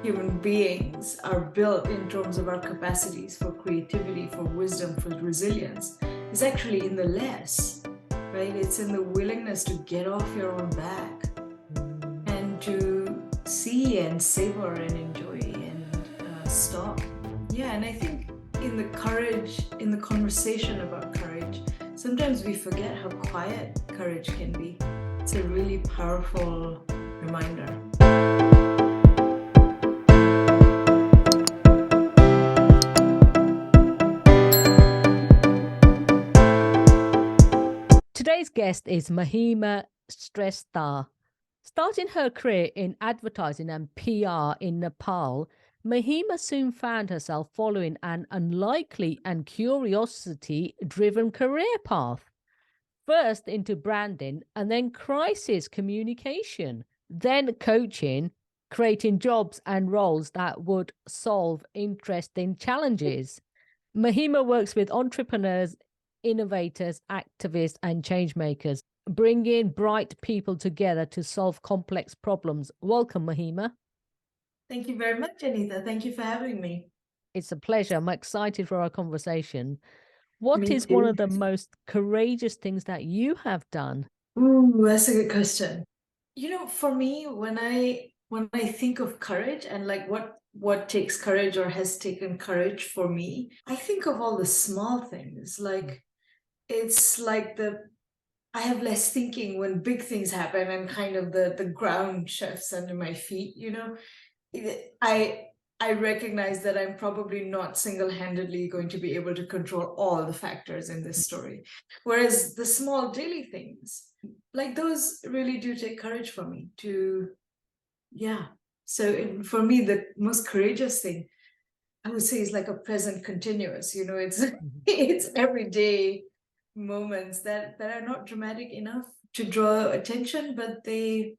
human beings are built in terms of our capacities for creativity, for wisdom, for resilience, is actually in the less, right? It's in the willingness to get off your own back and to see and savor and enjoy and stop. Yeah, and I think in the courage, in the conversation about courage, sometimes we forget how quiet courage can be. It's a really powerful reminder. Today's guest is Mahima Shrestha. Starting her career in advertising and PR in Nepal, Mahima soon found herself following an unlikely and curiosity-driven career path. First into branding and then crisis communication, then coaching, creating jobs and roles that would solve interesting challenges. Mahima works with entrepreneurs, innovators, activists, and change makers, bringing bright people together to solve complex problems. Welcome, Mahima. Thank you very much, Anita. Thank you for having me. It's a pleasure. I'm excited for our conversation. What Me is too. one of the most courageous things that you have done? Ooh, that's a good question. You know, for me, when I think of courage and like what takes courage or has taken courage for me, I think of all the small things. Like it's like I have less thinking when big things happen and kind of the ground shifts under my feet, you know. I recognize that I'm probably not single-handedly going to be able to control all the factors in this story. Whereas the small daily things, like those really do take courage for me to, yeah. So for me, the most courageous thing I would say is like a present continuous, you know, it's it's everyday moments that are not dramatic enough to draw attention, but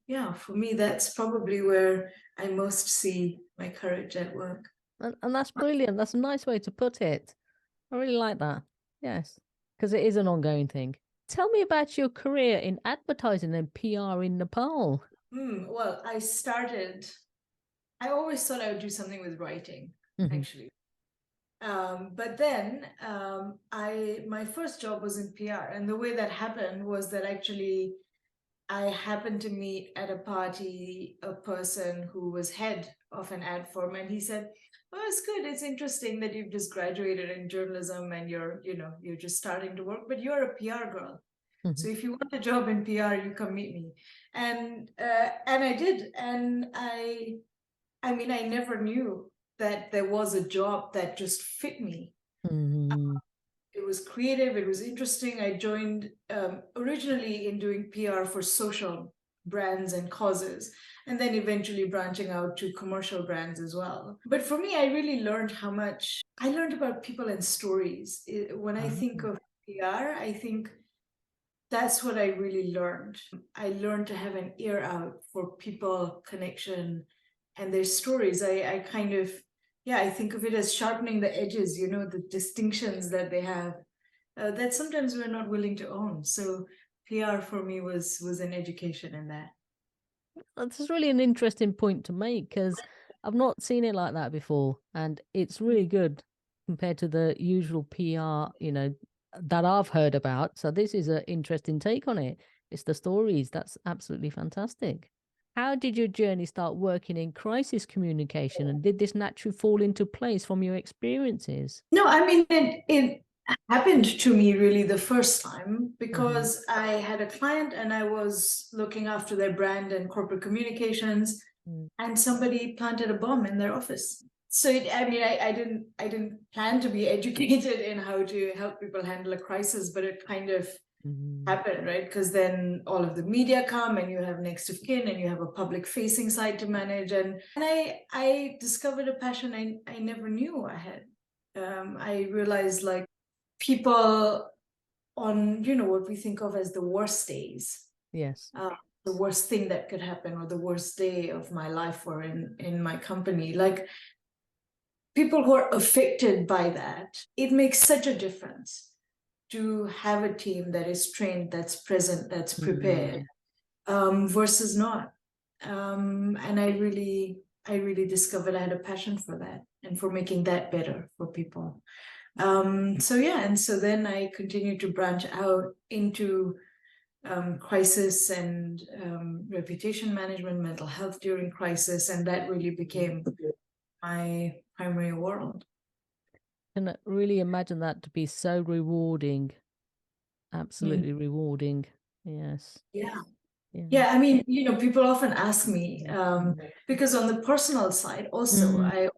yeah, for me, that's probably where I most see my courage at work. And that's brilliant. That's a nice way to put it. I really like that. Yes, because it is an ongoing thing. Tell me about your career in advertising and PR in Nepal. Well, I always thought I would do something with writing, actually. But then my first job was in PR, and the way that happened was that actually I happened to meet at a party a person who was head of an ad firm, and he said, "Oh, it's good. It's interesting that you've just graduated in journalism and you're just starting to work, but you're a PR girl. So if you want a job in PR, you come meet me." And I did, and I mean, I never knew that there was a job that just fit me. It was creative, it was interesting. I joined originally in doing PR for social brands and causes, and then eventually branching out to commercial brands as well. But for me, I really learned how much I learned about people and stories. When I think of PR, I think that's what I really learned. I learned to have an ear out for people, connection, and their stories. I kind of, yeah, I think of it as sharpening the edges, you know, the distinctions that they have that sometimes we're not willing to own. So PR for me was an education in that. That's really an interesting point to make because I've not seen it like that before, and it's really good compared to the usual PR, that I've heard about. So this is an interesting take on it. It's the stories. That's absolutely fantastic. How did your journey start working in crisis communication, and did this naturally fall into place from your experiences? No, I mean, it happened to me really the first time because I had a client and I was looking after their brand and corporate communications, and somebody planted a bomb in their office. So I mean, I didn't plan to be educated in how to help people handle a crisis, but it kind of happened, right? Because then all of the media come and you have next of kin and you have a public facing side to manage. And I discovered a passion I never knew I had. I realized like people on, you know, what we think of as the worst days. Yes. The worst thing that could happen or the worst day of my life or in my company. Like people who are affected by that, it makes such a difference to have a team that is trained, that's present, that's prepared, versus not. And really discovered I had a passion for that and for making that better for people. So yeah, and so then I continued to branch out into crisis and reputation management, mental health during crisis, and that really became my primary world. I can really imagine that to be so rewarding. Absolutely rewarding. Yes. Yeah. Yeah. Yeah, I mean, people often ask me, because on the personal side also, I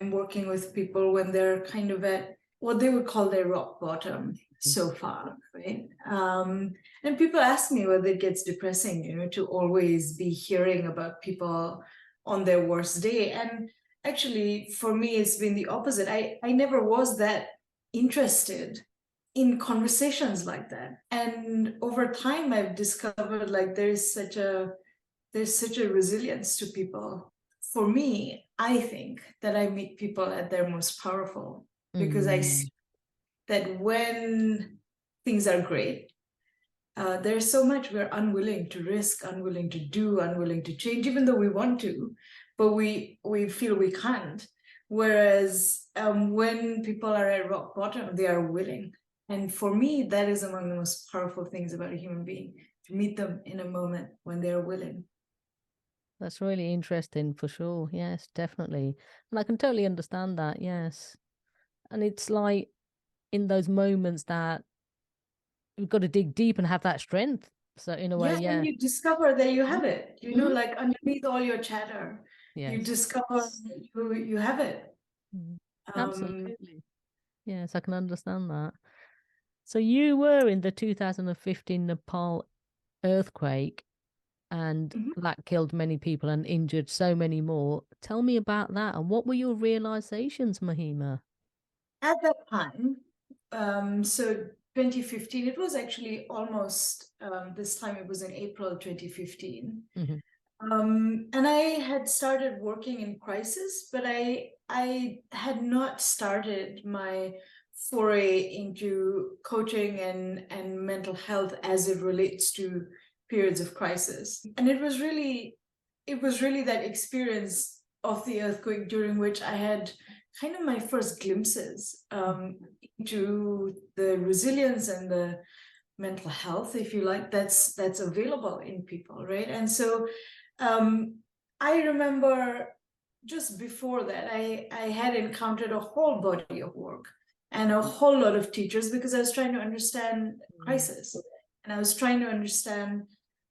am working with people when they're kind of at what they would call their rock bottom so far, right? And people ask me whether it gets depressing, to always be hearing about people on their worst day. And actually, for me, it's been the opposite. I never was that interested in conversations like that. And over time, I've discovered like there's such a resilience to people. For me, I think that I meet people at their most powerful because I see that when things are great, there's so much we're unwilling to risk, unwilling to do, unwilling to change, even though we want to, but we feel we can't. Whereas when people are at rock bottom, they are willing. And for me, that is among the most powerful things about a human being, to meet them in a moment when they're willing. That's really interesting for sure. Yes, definitely. And I can totally understand that. Yes. And it's like in those moments that we've got to dig deep and have that strength. So in a way, yeah. And you discover that you have it, like underneath all your chatter, yes. you discover you have it. Absolutely. Yes, I can understand that. So you were in the 2015 Nepal earthquake, and that killed many people and injured so many more. Tell me about that, and what were your realizations, Mahima? At that time, so 2015, it was actually almost this time, it was in April 2015. And I had started working in crisis, but I had not started my foray into coaching and mental health as it relates to periods of crisis. And it was really that experience of the earthquake during which I had kind of my first glimpses into the resilience and the mental health, if you like, that's available in people, right? And so I remember just before that, I had encountered a whole body of work and a whole lot of teachers because I was trying to understand crisis, and I was trying to understand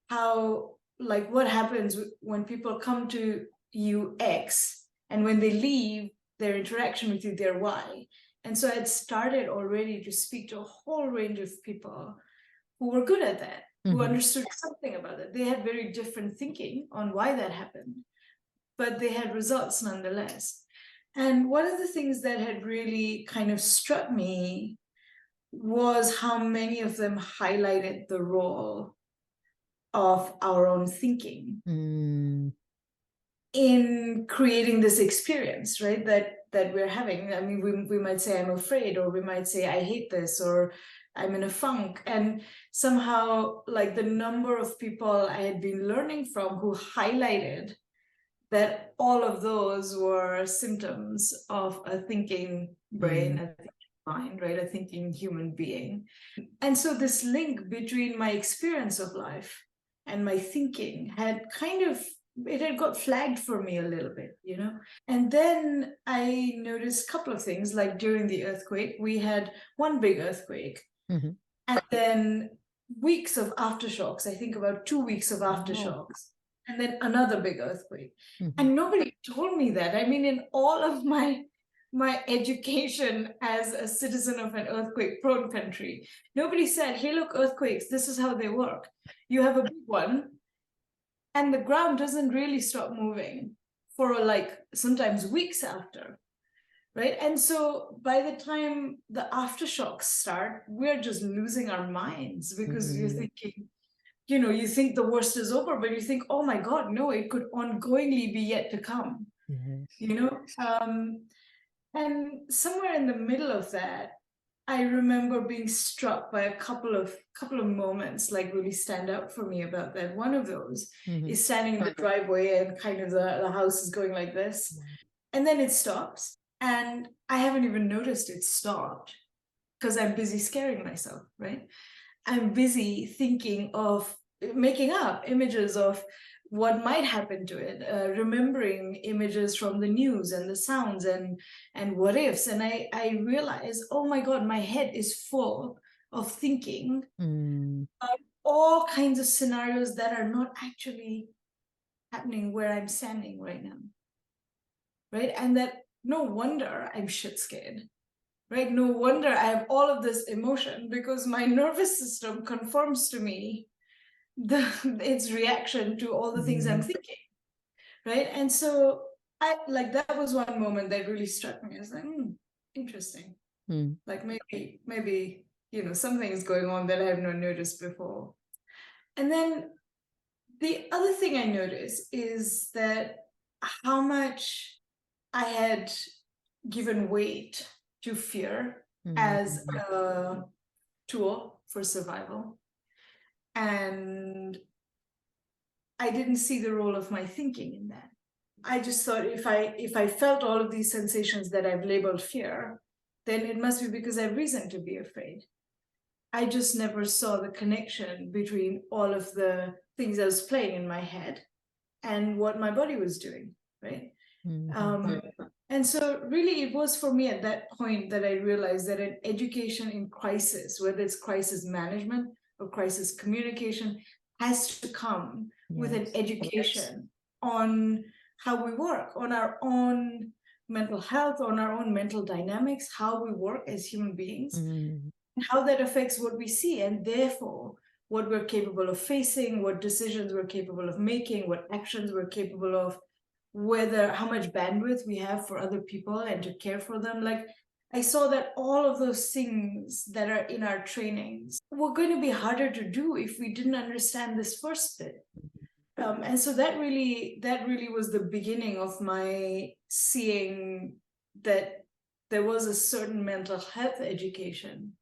how, like, what happens when people come to you X, and when they leave, their interaction with you, they're Y. And so I'd started already to speak to a whole range of people who were good at that, who understood something about it. They had very different thinking on why that happened, but they had results nonetheless. And one of the things that had really kind of struck me was how many of them highlighted the role of our own thinking in creating this experience, right? That we're having. I mean, we might say I'm afraid, or we might say I hate this, or I'm in a funk. And somehow, like, the number of people I had been learning from who highlighted that all of those were symptoms of a thinking brain, a thinking mind, right? A thinking human being. And so this link between my experience of life and my thinking had it had got flagged for me a little bit, And then I noticed a couple of things, like during the earthquake, we had one big earthquake, and then weeks of aftershocks, I think about 2 weeks of aftershocks, and then another big earthquake. And nobody told me that. I mean, in all of my education as a citizen of an earthquake-prone country, nobody said, hey, look, earthquakes, this is how they work. You have a big one, and the ground doesn't really stop moving for like sometimes weeks after, right? And so by the time the aftershocks start, we're just losing our minds because you're thinking, you think the worst is over, but you think, oh my God, no, it could ongoingly be yet to come, And somewhere in the middle of that, I remember being struck by a couple of moments like really stand out for me about that. One of those is standing in the driveway and kind of the house is going like this. And then it stops. And I haven't even noticed it stopped because I'm busy scaring myself, right? I'm busy thinking of making up images of what might happen to it, remembering images from the news and the sounds and what ifs. And I realize, oh my God, my head is full of thinking all kinds of scenarios that are not actually happening where I'm standing right now. Right. And that no wonder I'm shit scared. Right. No wonder I have all of this emotion because my nervous system conforms to me its reaction to all the things I'm thinking. Right. And so I like that was one moment that really struck me. I was like, interesting. Like maybe, you know, something is going on that I have not noticed before. And then the other thing I noticed is that how much I had given weight to fear as a tool for survival. And I didn't see the role of my thinking in that. I just thought if I felt all of these sensations that I've labeled fear, then it must be because I have reason to be afraid. I just never saw the connection between all of the things I was playing in my head and what my body was doing, right? And so really it was for me at that point that I realized that an education in crisis, whether it's crisis management or crisis communication, has to come with an education on how we work, on our own mental health, on our own mental dynamics, how we work as human beings, and how that affects what we see, and therefore what we're capable of facing, what decisions we're capable of making, what actions we're capable of, how much bandwidth we have for other people and to care for them. Like I saw that all of those things that are in our trainings were going to be harder to do if we didn't understand this first bit. And so that really was the beginning of my seeing that there was a certain mental health education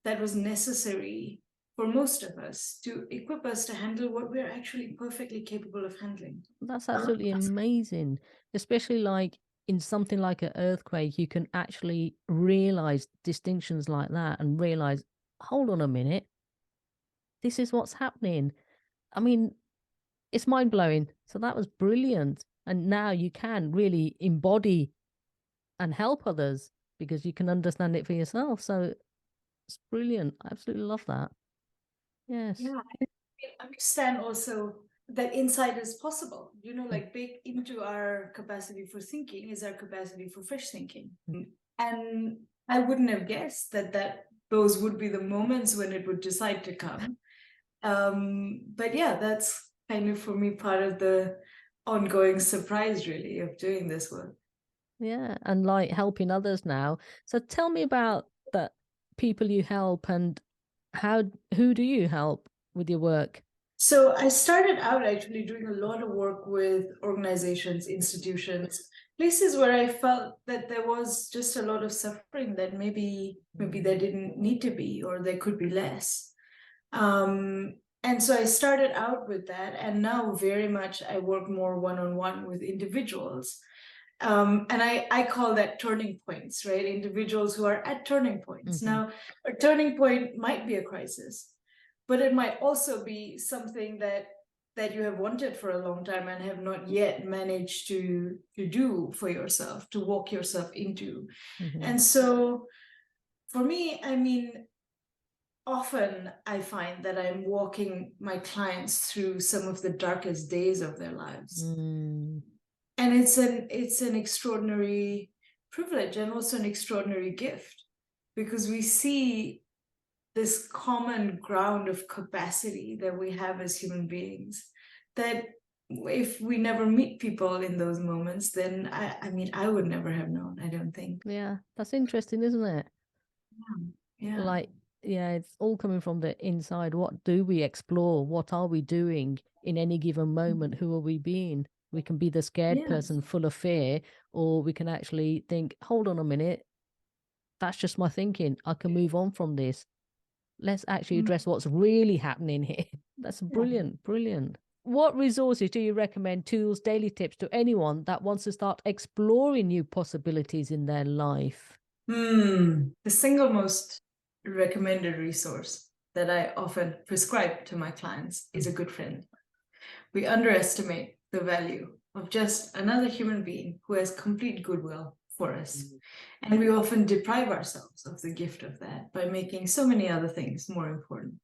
that was necessary for most of us to equip us to handle what we're actually perfectly capable of handling. That's absolutely amazing, especially like in something like an earthquake, you can actually realize distinctions like that and realize, hold on a minute, this is what's happening. I mean, it's mind blowing. So that was brilliant. And now you can really embody and help others because you can understand it for yourself. So it's brilliant. I absolutely love that. Yes. Yeah, I understand also that insight is possible. You know, like baked into our capacity for thinking is our capacity for fresh thinking. And I wouldn't have guessed that those would be the moments when it would decide to come. But yeah, that's kind of for me part of the ongoing surprise really of doing this work. Yeah, and like helping others now. So tell me about the people you help and who do you help with your work? So I started out actually doing a lot of work with organizations, institutions, places where I felt that there was just a lot of suffering that maybe there didn't need to be, or there could be less. And so I started out with that, and now very much I work more one-on-one with individuals. And I call that turning points, right? Individuals who are at turning points. Now, a turning point might be a crisis, but it might also be something that you have wanted for a long time and have not yet managed to do for yourself, to walk yourself into. And so for me, I mean, often I find that I'm walking my clients through some of the darkest days of their lives. And it's an extraordinary privilege and also an extraordinary gift, because we see this common ground of capacity that we have as human beings, that if we never meet people in those moments, then I mean, I would never have known, I don't think. Yeah, that's interesting, isn't it? Yeah. Like, yeah, it's all coming from the inside. What do we explore? What are we doing in any given moment? Who are we being? We can be the scared person full of fear, or we can actually think, hold on a minute, that's just my thinking. I can move on from this. Let's actually address what's really happening here. That's brilliant, brilliant. What resources do you recommend, tools, daily tips to anyone that wants to start exploring new possibilities in their life? The single most recommended resource that I often prescribe to my clients is a good friend. We underestimate the value of just another human being who has complete goodwill for us. And we often deprive ourselves of the gift of that by making so many other things more important.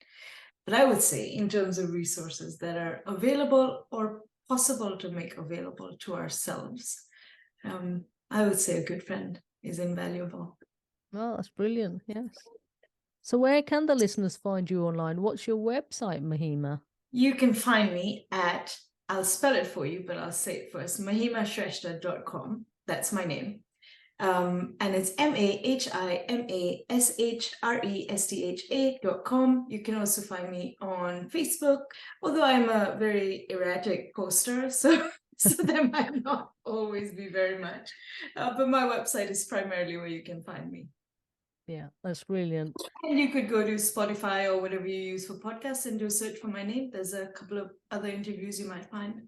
But I would say, in terms of resources that are available or possible to make available to ourselves, I would say a good friend is invaluable. Oh, that's brilliant. Yes. So where can the listeners find you online? What's your website, Mahima? You can find me at, I'll spell it for you, but I'll say it first, mahimashrestha.com. That's my name. And it's mahimashrestha.com. You can also find me on Facebook, although I'm a very erratic poster, so there might not always be very much. But my website is primarily where you can find me. Yeah, that's brilliant. And you could go to Spotify or whatever you use for podcasts and do a search for my name. There's a couple of other interviews you might find.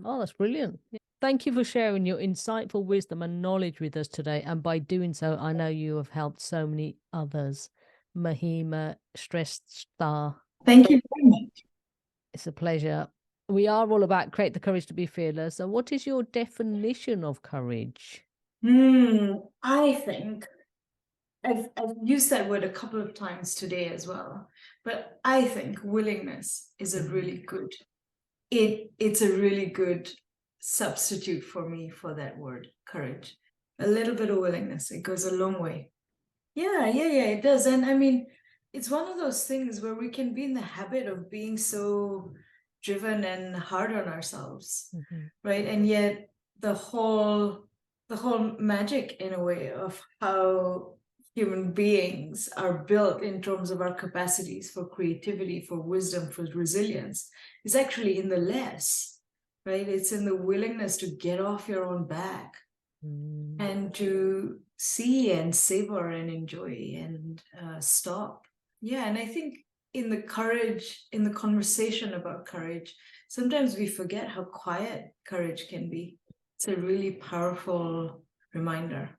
Oh, that's brilliant. Thank you for sharing your insightful wisdom and knowledge with us today. And by doing so, I know you have helped so many others. Mahima Shrestha. Thank you very much. It's a pleasure. We are all about create the courage to be fearless. So what is your definition of courage? I think I've used that word a couple of times today as well, but I think willingness is a really good, it's a really good substitute for me for that word, courage. A little bit of willingness, it goes a long way. Yeah, it does. And I mean, it's one of those things where we can be in the habit of being so driven and hard on ourselves, right? And yet the whole magic, in a way, of how human beings are built in terms of our capacities for creativity, for wisdom, for resilience, is actually in the less, right? It's in the willingness to get off your own back and to see and savor and enjoy and stop. Yeah, and I think in the courage, in the conversation about courage, sometimes we forget how quiet courage can be. It's a really powerful reminder.